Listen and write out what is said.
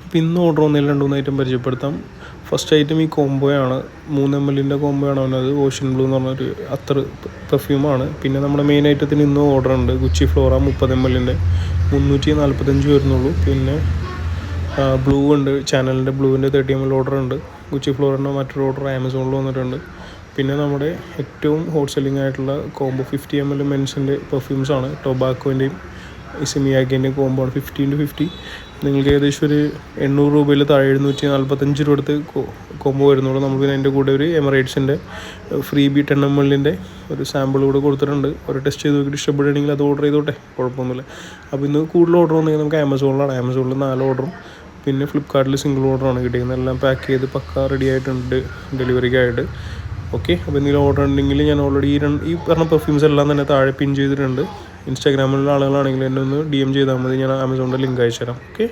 അപ്പോൾ ഇന്ന് ഓർഡർ വന്നതിൽ 2-3 ഐറ്റം പരിചയപ്പെടുത്താം. ഫസ്റ്റ് ഐറ്റം ഈ കോംബോയാണ്. 3 ml കോംബോയാണ് വന്നത്. ഓഷ്യൻ ബ്ലൂ എന്ന് പറഞ്ഞൊരു അത്തർ പെർഫ്യൂമാണ്. പിന്നെ നമ്മുടെ മെയിൻ ഐറ്റത്തിന് ഇന്നും ഓർഡർ ഉണ്ട്. ഗുച്ചി ഫ്ലോറ 30 ml 345 വരുന്നുള്ളൂ. പിന്നെ ബ്ലൂ ഉണ്ട്, ചാനലിൻ്റെ ബ്ലൂവിൻ്റെ 30 ml ഓർഡർ ഉണ്ട്. ഗുച്ചി ഫ്ലോറിൻ്റെ മറ്റൊരു ഓർഡർ ആമസോണിൽ വന്നിട്ടുണ്ട്. പിന്നെ നമ്മുടെ ഏറ്റവും ഹോട്ട് സെല്ലിംഗ് ആയിട്ടുള്ള കോംബോ 50 ml മെൻസിൻ്റെ പെർഫ്യൂംസാണ്. ടൊബാക്കോൻ്റെയും ഇസിമിയാക്കിൻ്റെയും കോംബോ ആണ്. 50x50. നിങ്ങൾക്ക് ഏകദേശം ഒരു 800 രൂപയിൽ താഴെ 745 രൂപ എടുത്ത് കോംബോ വരുന്നുള്ളൂ. നമുക്ക് അതിൻ്റെ കൂടെ ഒരു എമിറേറ്റ്സിൻ്റെ ഫ്രീ ബി 10 ml ഒരു സാമ്പിൾ കൂടെ കൊടുത്തിട്ടുണ്ട്. ഒരു ടെസ്റ്റ് ചെയ്ത് നോക്കിയിട്ട് ഇഷ്ടപ്പെടുകയാണെങ്കിൽ അത് ഓർഡർ ചെയ്തോട്ടെ, കുഴപ്പമൊന്നുമില്ല. അപ്പോൾ ഇന്ന് കൂടുതൽ ഓർഡർ വന്നെങ്കിൽ നമുക്ക് ആമസോണിലാണ്. ആമസോണിൽ 4 ഓർഡറും പിന്നെ ഫ്ലിപ്കാർട്ടിൽ സിംഗിൾ ഓർഡറാണ് കിട്ടിയത്. എല്ലാം പാക്ക് ചെയ്ത് പക്ക റെഡി ആയിട്ടുണ്ട് ഡെലിവറിക്കായിട്ട്. ഓക്കെ, അപ്പോൾ എന്തെങ്കിലും ഓർഡർ ഉണ്ടെങ്കിൽ ഞാൻ ഓൾറെഡി ഈ പറഞ്ഞ പെർഫ്യൂംസ് എല്ലാം തന്നെ താഴെ പിൻ ചെയ്തിട്ടുണ്ട്. ഇൻസ്റ്റാഗ്രാമിലുള്ള ആളുകളാണെങ്കിൽ എന്നെ ഒന്ന് DM ചെയ്താൽ മതി, ഞാൻ ആമസോണിൻ്റെ ലിങ്ക് അയച്ചു തരാം. ഓക്കെ.